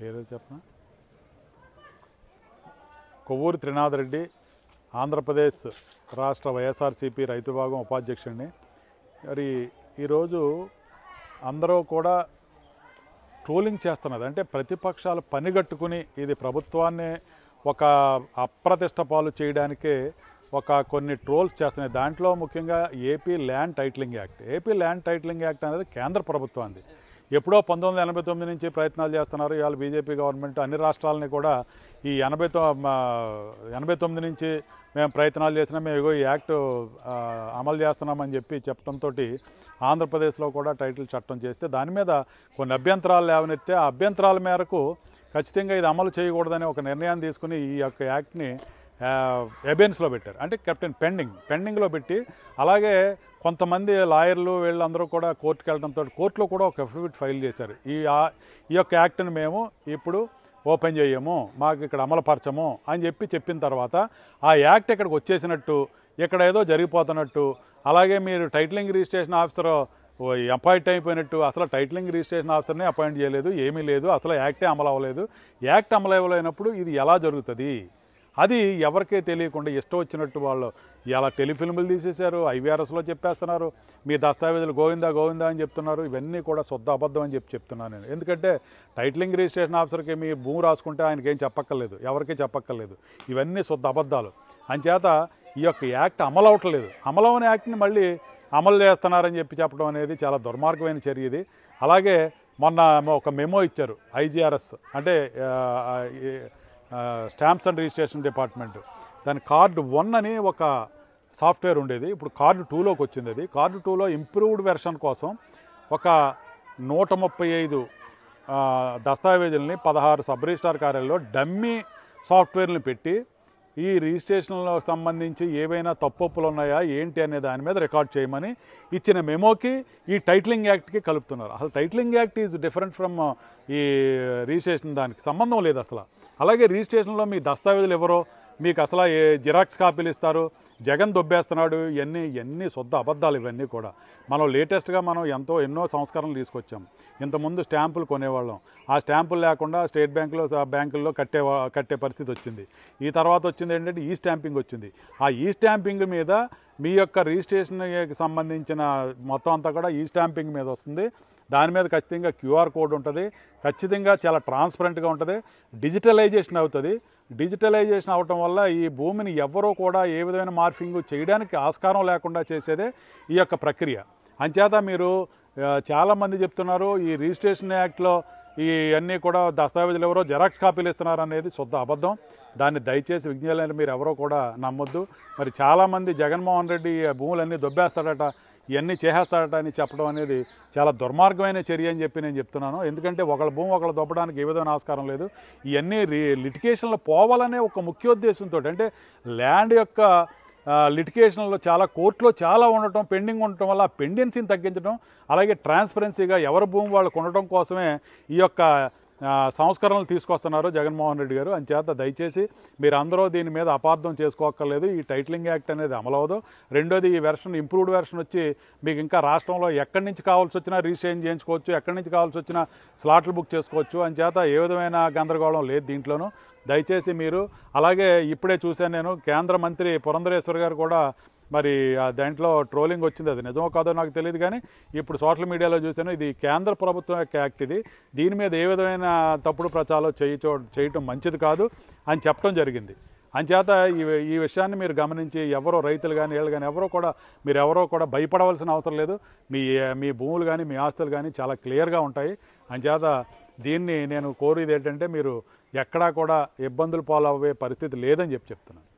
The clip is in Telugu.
పేరు చెప్పనా? కొవ్వూరి త్రినాథ్ రెడ్డి, ఆంధ్రప్రదేశ్ రాష్ట్ర వైఎస్ఆర్సీపీ రైతు విభాగం ఉపాధ్యక్షుడిని. మరి ఈరోజు అందరూ కూడా ట్రోలింగ్ చేస్తున్నది. అంటే ప్రతిపక్షాలు పనిగట్టుకుని ఇది ప్రభుత్వాన్ని ఒక అప్రతిష్ట పాలు చేయడానికే కొన్ని ట్రోల్స్ చేస్తున్నాయి. దాంట్లో ముఖ్యంగా AP land titling act. AP land titling act అనేది కేంద్ర ప్రభుత్వాన్ని ఎప్పుడో 1989 నుంచి ప్రయత్నాలు చేస్తున్నారు. ఇవాళ బీజేపీ గవర్నమెంట్ అన్ని రాష్ట్రాలని కూడా ఈ 89 నుంచి మేము ప్రయత్నాలు చేసినా మేము ఈ యాక్ట్ అమలు చేస్తున్నామని చెప్పడంతో ఆంధ్రప్రదేశ్లో కూడా టైటిల్ చట్టం చేస్తే దాని మీద కొన్ని అభ్యంతరాలు లేవనెత్తే ఆ అభ్యంతరాల మేరకు ఖచ్చితంగా ఇది అమలు చేయకూడదని ఒక నిర్ణయాన్ని తీసుకుని ఈ యొక్క యాక్ట్ని ఎబెన్స్లో పెట్టారు. అంటే కెప్టెన్ పెండింగ్లో పెట్టి, అలాగే కొంతమంది లాయర్లు వీళ్ళందరూ కూడా కోర్టుకు వెళ్ళడంతో కోర్టులో కూడా ఒక అఫిడవిట్ ఫైల్ చేశారు. ఈ యొక్క యాక్ట్ని మేము ఇప్పుడు ఓపెన్ చేయము, మాకు ఇక్కడ అమలుపరచము అని చెప్పిన తర్వాత ఆ యాక్ట్ ఇక్కడికి వచ్చేసినట్టు, ఇక్కడ ఏదో జరిగిపోతున్నట్టు, అలాగే మీరు టైటిలింగ్ రిజిస్ట్రేషన్ ఆఫీసర్ అపాయింట్ అయిపోయినట్టు, అసలు టైటిలింగ్ రిజిస్ట్రేషన్ ఆఫీసర్ని అపాయింట్ చేయలేదు, ఏమీ లేదు, అసలు యాక్టే అమలు అవ్వలేదు. యాక్ట్ అమలు అవ్వలేనప్పుడు ఇది ఎలా జరుగుతుంది? అది ఎవరికే తెలియకుండా ఇష్టం వచ్చినట్టు వాళ్ళు ఇలా టెలిఫిల్ములు తీసేశారు, ఐవీఆర్ఎస్లో చెప్పేస్తున్నారు, మీ దస్తావేజులు గోవిందా గోవిందా అని చెప్తున్నారు. ఇవన్నీ కూడా శుద్ధ అబద్ధం అని చెప్తున్నాను నేను. ఎందుకంటే టైటిలింగ్ రిజిస్ట్రేషన్ ఆఫీసర్కి మీ భూమి రాసుకుంటే ఆయనకి ఏం చెప్పక్కర్లేదు, ఎవరికీ చెప్పక్కర్లేదు. ఇవన్నీ శుద్ధ అబద్ధాలు. అంచేత ఈ యొక్క యాక్ట్ అమలు అవ్వట్లేదు. అమలు అవని యాక్ట్ని మళ్ళీ అమలు చేస్తున్నారని చెప్పడం అనేది చాలా దుర్మార్గమైన చర్య ఇది. అలాగే మొన్న ఒక మెమో ఇచ్చారు ఐజీఆర్ఎస్, అంటే స్టాంప్స్ అండ్ రిజిస్ట్రేషన్ డిపార్ట్మెంట్. దాని కార్డు 1 అని ఒక సాఫ్ట్వేర్ ఉండేది, ఇప్పుడు కార్డు 2లోకి వచ్చింది. అది కార్డు 2లో ఇంప్రూవ్డ్ వెర్షన్ కోసం ఒక 135 దస్తావేజుల్ని 16 సబ్ రిజిస్ట్రార్ కార్యాలయంలో డమ్మీ సాఫ్ట్వేర్ని పెట్టి ఈ రిజిస్ట్రేషన్లకు సంబంధించి ఏవైనా తప్పొప్పులు ఉన్నాయా ఏంటి అనే దాని మీద రికార్డ్ చేయమని ఇచ్చిన మెమోకి ఈ టైటిలింగ్ యాక్ట్కి కలుపుతున్నారు. అసలు titling act is different from ఈ రిజిస్ట్రేషన్, దానికి సంబంధం లేదు అసలు. అలాగే రిజిస్ట్రేషన్లో మీ దస్తావేజులు ఎవరో మీకు అసలు జిరాక్స్ కాపీలు ఇస్తారు, జగన్ దొబ్బేస్తున్నాడు, ఇవన్నీ శుద్ధ అబద్ధాలు. ఇవన్నీ కూడా మనం లేటెస్ట్గా ఎన్నో సంస్కరణలు తీసుకొచ్చాం. ఇంతకుముందు స్టాంపులు కొనేవాళ్ళం, ఆ స్టాంపులు లేకుండా స్టేట్ బ్యాంకుల్లో కట్టే పరిస్థితి వచ్చింది. ఈ తర్వాత వచ్చింది ఏంటంటే ఈ స్టాంపింగ్ వచ్చింది. ఆ ఈ స్టాంపింగ్ మీద మీ యొక్క రిజిస్ట్రేషన్కి సంబంధించిన మొత్తం అంతా కూడా ఈ స్టాంపింగ్ మీద వస్తుంది. దాని మీద ఖచ్చితంగా క్యూఆర్ కోడ్ ఉంటుంది, ఖచ్చితంగా చాలా ట్రాన్స్పరెంట్గా ఉంటుంది, డిజిటలైజేషన్ అవుతుంది. డిజిటలైజేషన్ అవటం వల్ల ఈ భూమిని ఎవరో కూడా ఏ విధమైన మార్ఫింగ్ చేయడానికి ఆస్కారం లేకుండా చేసేదే ఈ యొక్క ప్రక్రియ. అంచేత మీరు చాలామంది చెప్తున్నారు ఈ రిజిస్ట్రేషన్ యాక్ట్లో ఈ అన్నీ కూడా దస్తావేజులు ఎవరో జెరాక్స్ కాపీలు ఇస్తున్నారు అనేది శుద్ధ అబద్ధం. దాన్ని దయచేసి విజ్ఞానాన్ని మీరు ఎవరో కూడా నమ్మొద్దు. మరి చాలామంది జగన్మోహన్ రెడ్డి భూములన్నీ దొబ్బేస్తాడట, ఇవన్నీ చేసేస్తాడట అని చెప్పడం అనేది చాలా దుర్మార్గమైన చర్య అని నేను చెప్తున్నాను. ఎందుకంటే ఒకళ్ళ భూమి ఒకళ్ళు దొబ్బడానికి ఏ విధమైన ఆస్కారం లేదు. ఇవన్నీ లిటిగేషన్లో పోవాలనే ఒక ముఖ్యోద్దేశంతో, అంటే ల్యాండ్ యొక్క లిటిగేషన్లో చాలా కోర్టులో చాలా ఉండటం, పెండింగ్ ఉండటం వల్ల ఆ పెండెన్సీని తగ్గించడం, అలాగే ట్రాన్స్పరెన్సీగా ఎవరి భూమి వాళ్ళకు ఉండటం కోసమే ఈ యొక్క సంస్కరణలు తీసుకొస్తున్నారు జగన్మోహన్ రెడ్డి గారు. అంచేత దయచేసి మీరు అందరూ దీని మీద అపార్థం చేసుకోక్కర్లేదు. ఈ టైటిలింగ్ యాక్ట్ అనేది అమలవదు. రెండోది, ఈ వెర్షన్ ఇంప్రూవ్డ్ వెర్షన్ వచ్చి మీకు ఇంకా రాష్ట్రంలో ఎక్కడి నుంచి కావాల్సి వచ్చినా రిజిస్ట్రేషన్ చేయించుకోవచ్చు, ఎక్కడి నుంచి కావాల్సి వచ్చినా స్లాట్లు బుక్ చేసుకోవచ్చు. అంచేత ఏ విధమైన గందరగోళం లేదు దీంట్లోనూ. దయచేసి మీరు, అలాగే ఇప్పుడే చూశాను నేను, కేంద్ర మంత్రి పురంధరేశ్వర్ గారు కూడా మరి దాంట్లో ట్రోలింగ్ వచ్చింది. అది నిజమో కాదో నాకు తెలియదు, కానీ ఇప్పుడు సోషల్ మీడియాలో చూశాను. ఇది కేంద్ర ప్రభుత్వం యొక్క యాక్ట్, ఇది దీని మీద ఏ విధమైన తప్పుడు ప్రచారం చేయటం మంచిది కాదు అని చెప్పడం జరిగింది. అంచేత ఈ విషయాన్ని మీరు గమనించి ఎవరో రైతులు కానీ వీళ్ళు కానీ ఎవరో కూడా భయపడవలసిన అవసరం లేదు. మీ భూములు కానీ మీ ఆస్తులు కానీ చాలా క్లియర్గా ఉంటాయి. అంచేత దీన్ని నేను కోరేది ఏంటంటే మీరు ఎక్కడా కూడా ఇబ్బందులు పాలవ్వే పరిస్థితి లేదని చెప్తున్నాను.